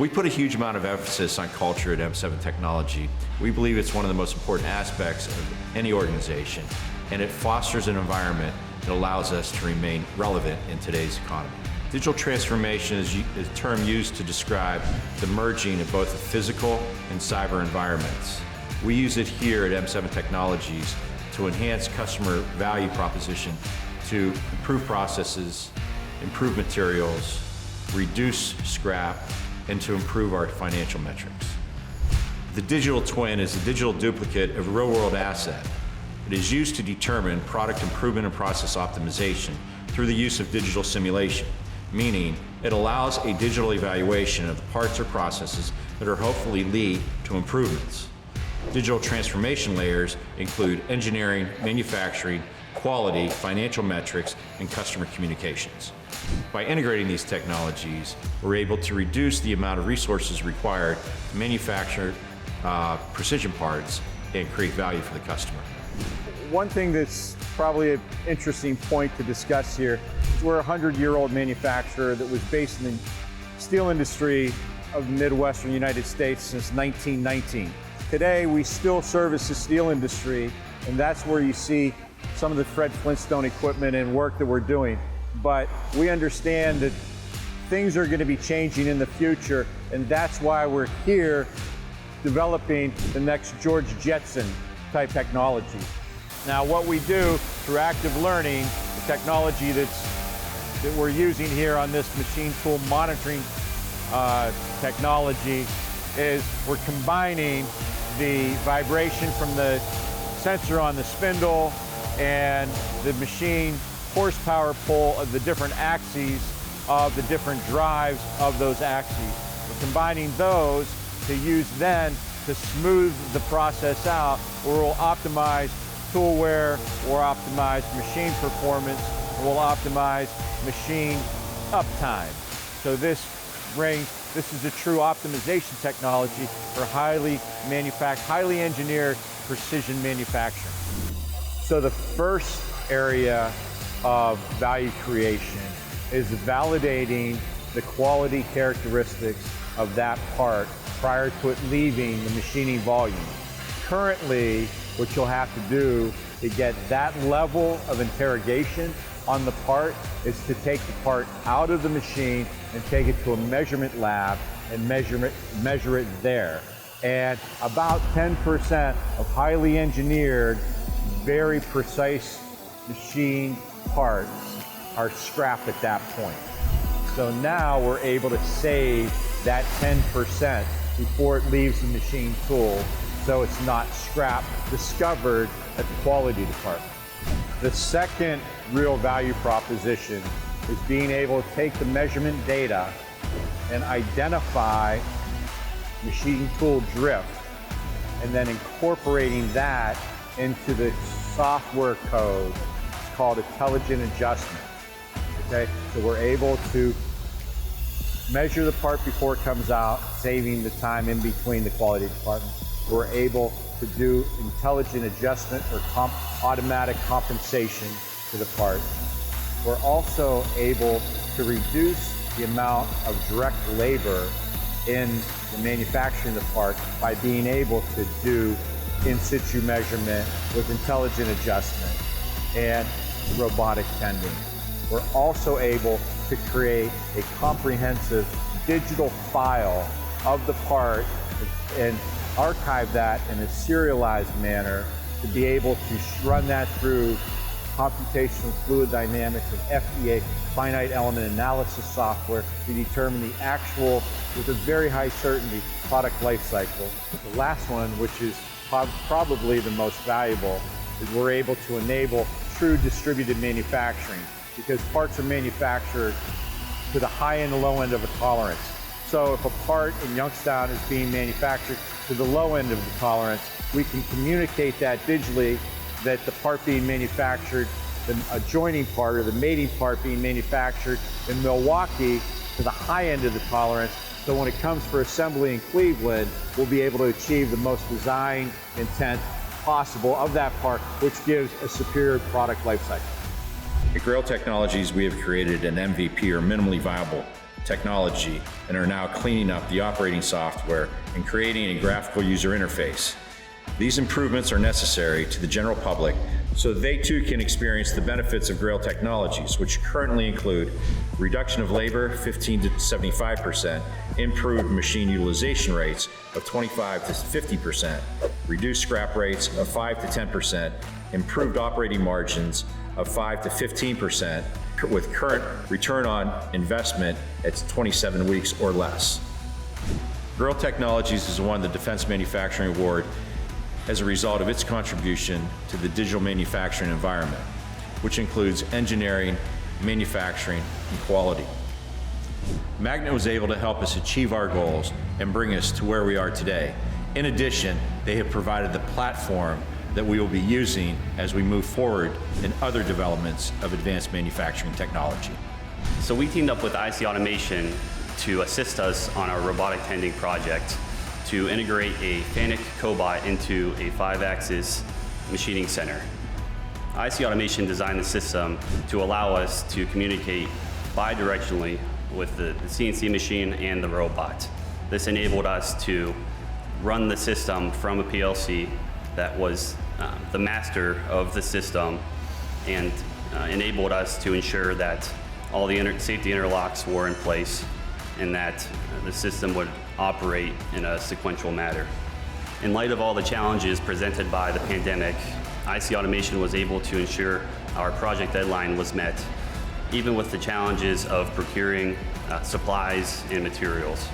We put a huge amount of emphasis on culture at M7 Technology. We believe it's one of the most important aspects of any organization, and it fosters an environment that allows us to remain relevant in today's economy. Digital transformation is a term used to describe the merging of both the physical and cyber environments. We use it here at M7 Technologies to enhance customer value proposition, to improve processes, improve materials, reduce scrap, and to improve our financial metrics. The digital twin is a digital duplicate of a real-world asset. It is used to determine product improvement and process optimization through the use of digital simulation, meaning it allows a digital evaluation of the parts or processes that are hopefully lead to improvements. Digital transformation layers include engineering, manufacturing, quality, financial metrics, and customer communications. By integrating these technologies, we're able to reduce the amount of resources required to manufacture precision parts and create value for the customer. One thing that's probably an interesting point to discuss here is we're a 100-year-old manufacturer that was based in the steel industry of the Midwestern United States since 1919. Today, we still service the steel industry, and that's where you see some of the Fred Flintstone equipment and work that we're doing. But we understand that things are going to be changing in the future, and that's why we're here developing the next George Jetson type technology. Now, what we do through active learning, the technology that we're using here on this machine tool monitoring technology, is we're combining the vibration from the sensor on the spindle and the machine horsepower pull of the different axes of the different drives of those axes. We're combining those to use then to smooth the process out, where we'll optimize tool wear, we'll optimize machine performance, we'll optimize machine uptime. So this is a true optimization technology for highly engineered precision manufacturing. So the first area of value creation is validating the quality characteristics of that part prior to it leaving the machining volume. Currently, what you'll have to do to get that level of interrogation on the part is to take the part out of the machine and take it to a measurement lab and measure it there. And about 10% of highly engineered, very precise machine parts are scrap at that point. So now we're able to save that 10% before it leaves the machine tool, so it's not scrap discovered at the quality department. The second real value proposition is being able to take the measurement data and identify machine tool drift, and then incorporating that into the software code. It's called intelligent adjustment. Okay, so we're able to measure the part before it comes out, saving the time in between the quality department. We're able to do intelligent adjustment or automatic compensation to the part. We're also able to reduce the amount of direct labor in the manufacturing of the part by being able to do in situ measurement with intelligent adjustment and robotic tending. We're also able to create a comprehensive digital file of the part and archive that in a serialized manner to be able to run that through computational fluid dynamics and FEA, finite element analysis software, to determine the actual, with a very high certainty, product life cycle. The last one, which is probably the most valuable, is we're able to enable true distributed manufacturing, because parts are manufactured to the high and the low end of a tolerance. So if a part in Youngstown is being manufactured to the low end of the tolerance, we can communicate that digitally, that the part being manufactured, the adjoining part or the mating part being manufactured in Milwaukee to the high end of the tolerance. So when it comes for assembly in Cleveland, we'll be able to achieve the most design intent possible of that part, which gives a superior product life cycle. At Grail Technologies, we have created an MVP, or minimally viable technology and are now cleaning up the operating software and creating a graphical user interface. These improvements are necessary to the general public so they too can experience the benefits of Grail Technologies, which currently include reduction of labor 15 to 75%, improved machine utilization rates of 25 to 50%, reduced scrap rates of 5 to 10%, improved operating margins of 5 to 15%, with current return on investment at 27 weeks or less. Grail Technologies has won the Defense Manufacturing Award as a result of its contribution to the digital manufacturing environment, which includes engineering, manufacturing, and quality. Magnet was able to help us achieve our goals and bring us to where we are today. In addition, they have provided the platform that we will be using as we move forward in other developments of advanced manufacturing technology. So we teamed up with IC Automation to assist us on our robotic tending project to integrate a FANUC cobot into a 5-axis machining center. IC Automation designed the system to allow us to communicate bi-directionally with the CNC machine and the robot. This enabled us to run the system from a PLC that was the master of the system, and enabled us to ensure that all the safety interlocks were in place and that the system would operate in a sequential manner. In light of all the challenges presented by the pandemic, IC Automation was able to ensure our project deadline was met, even with the challenges of procuring supplies and materials.